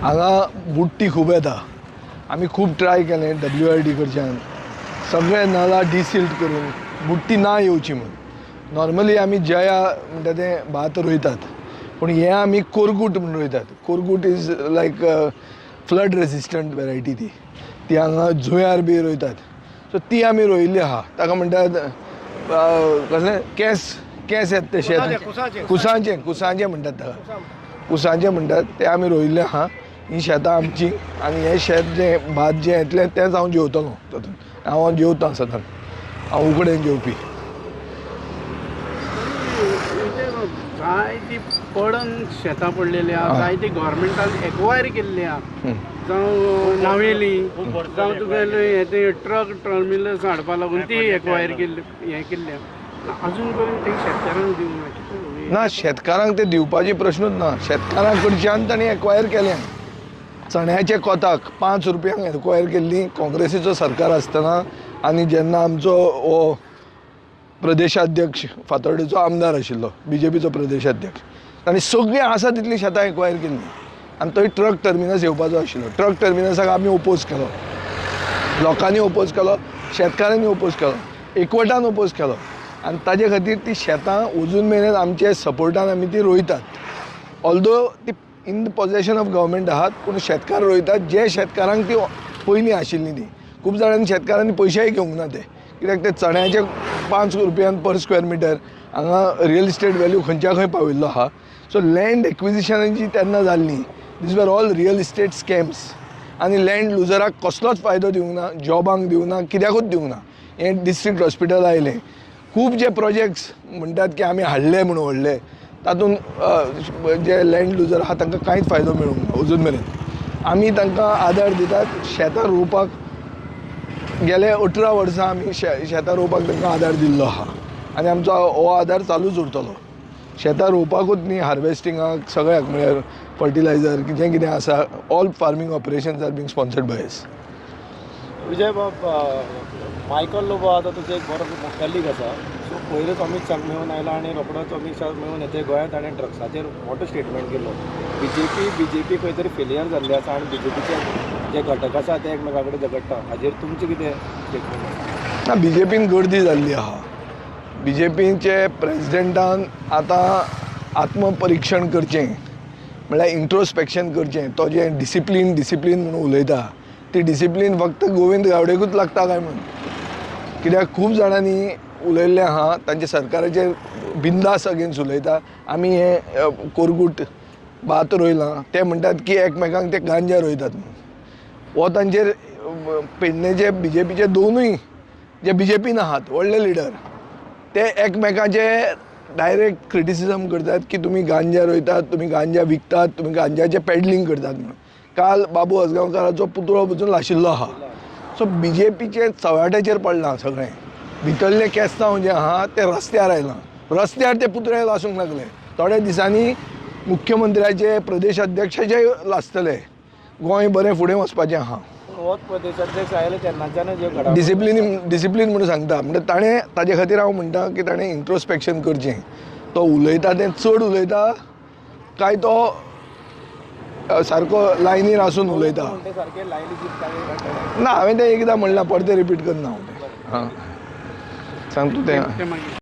हांगा बुट्टी खूब येता. आमी खूब ट्राय केलें WRD कडच्यान सगळे नळां डिसिल्ट करून बुट्टी ना येवची म्हणून. नॉर्मली आमी जया म्हणटा तें भात रोयतात पूण हें आमी कोरगूट म्हणून रोयतात. Korgut is like flood resistant variety ती हांगा जुंयार बी रोयतात. सो ती आमी रोयिल्ली आहा. ताका म्हणटात कसलें केंस येता ते शेत कुसांचें म्हणटात ताका. कुसांचें म्हणटात ते आमी रोयिल्लें आहा. ही शेतां आमची आनी हें शेत जें भात जें येतलें तेंच हांव जेवतलों तातूंत. हांव जेवतां सदांच. हांव उकडें जेवपी. जायतीं पडन शेतां पडलेलीं आहा, जायतीं गव्हर्मेंटान एक्वायर केल्लीं आहा, जावं नावेली जावं तुगेले हे ट्रक टर्मिनल्स हाडपा लागून ती एक्वायर केल्ली हें केल्ली आहा. अजून पर्यंत ते शेतकारांक दिवंक ना. शेतकारांक ते दिवपाची प्रश्नूच ना. शेतकारां कडच्यान तांणी एक्वायर केलें. चण्याचे कोताक 5 रुपयांक एक्वायर केल्ली काँग्रेसीचो सरकार आसतना आनी जेन्ना आमचो हो प्रदेशाध्यक्ष फातर्डेचो आमदार आशिल्लो BJPचो प्रदेशाध्यक्ष तांणी सगळीं आसा तितलीं शेतां एक्वायर केल्लीं. आनी थंय ट्रक टर्मिनस येवपाचो आशिल्लो. ट्रक टर्मिनसाक आमी ओपोज केलो, लोकांनी ओपोज केलो, शेतकाऱ्यांनी ओपोज केलो, एकवटान ओपोज केलो. आनी ताजे खातीर ती शेतां अजून मेरेन आमचे सपोर्टान आमी ती रोयतात. ऑल्दो ती in the possession of government आहात पूण शेतकार रोयतात जे शेतकारांक ती पयलीं आशिल्लीं ती. खूब जाणांनी शेतकारांनी पयशेय घेवंक ना ते, कित्याक ते चण्याचे 5 रुपयान पर स्क्वेअर मिटर हांगा रियल इस्टेट वॅल्यू खंयच्या खंय पाविल्लो आहा. सो लँड एक्विजिशनाची तेन्ना जाल्ली these were all real estate scams. आनी लँड लुजराक कसलोच फायदो दिवंक ना, जॉबांक दिवंक ना, कित्याकूच दिवंक ना. हें डिस्ट्रिक्ट हॉस्पिटल आयलें. खूब जे प्रोजेक्ट्स म्हणटात की आमी हाडले म्हणून व्हडले, तातूंत जे लँड लुजर आहा तांकां कांयच फायदो मेळूंक ना अजून मेरेन. आमी तांकां आदार दितात. शेतां रोवपाक गेले 18 वर्सां आमी शेतां रोवपाक तांकां आदार दिल्लो आहा आनी आमचो हो आदार चालूच उरतलो. शेतां रोवपाकूच न्ही, हार्वेस्टिंगाक, सगळ्याक म्हळ्यार फर्टिलायझर जें कितें आसा all farming operations are being sponsored by us. Vijay बाब, मायकल लोबो आतां तुजो एक बरो कलीग आसा. सो पयलींच अमित शाह मेळून आयला आनी रोखडोच अमित शाह मेळून येते गोंयांत ताणें ड्रग्साचेर मोठो स्टेटमेंट केलो. बीजेपी खंय तरी फेलियर जाल्ली आसा आनी BJPचे जे घटक आसा ते एकमेका कडेन झगडटा. हाजेर तुमचें कितें स्टेटमेंट आसा? ना, BJPन गर्दी जाल्ली आहा. BJPचे प्रेजिडेंटान आतां आत्मपरिक्षण करचें म्हळ्यार इंट्रोस्पेक्शन करचें. तो जें डिसिप्लीन म्हणून उलयता ती डिसिप्लीन फक्त गोविंद गावडेकूच लागता काय म्हणून. कित्याक खूब जाणांनी उलयल्लें आहा तांच्या सरकाराचेर बिंदास अगेन्स्ट उलयता. आमी हें कोरगूट भात रोयलां ते म्हणटात की एकमेकांक ते गांजा रोयतात म्हणून. हो तांचेर पेडणेचे BJPचे दोनूय जे BJPन आहात व्हडले लिडर ते एकमेकाचे डायरेक्ट क्रिटिसिजम करतात की तुमी गांजा रोयतात, तुमी गांजा विकतात, तुमी गांजाचें पॅडलिंग करतात म्हणून. काल बाबू असगांवकाराचो पुतळो पसून लाशिल्लो आहा. सो BJPचे चव्हाट्याचेर पडलां सगळें. भितरलें केस्तांव जें आहा तें रस्त्यार आयलां. रस्त्यार ते पुतळे लासूंक लागले. थोड्या दिसांनी मुख्यमंत्र्याचे प्रदेशाध्यक्षाचे लासतले. गोंय बरें फुडें वचपाचें आहा. होच प्रदेशाध्यक्ष आयले तेन्नाच्यानच ह्यो घडा डिसिप्लीन म्हणून सांगता. म्हणजे ताणें ताजे खातीर हांव म्हणटा की ताणें इंट्रोस्पेक्शन करचें. तो उलयता तें चड उलयता काय तो सारको लायनीर आसून उलयता. सारके लायनी जिंकता ना, हांवें तें एकदां म्हणलां, परतें रिपीट करना हांव तें. हां, सांग तूं तें.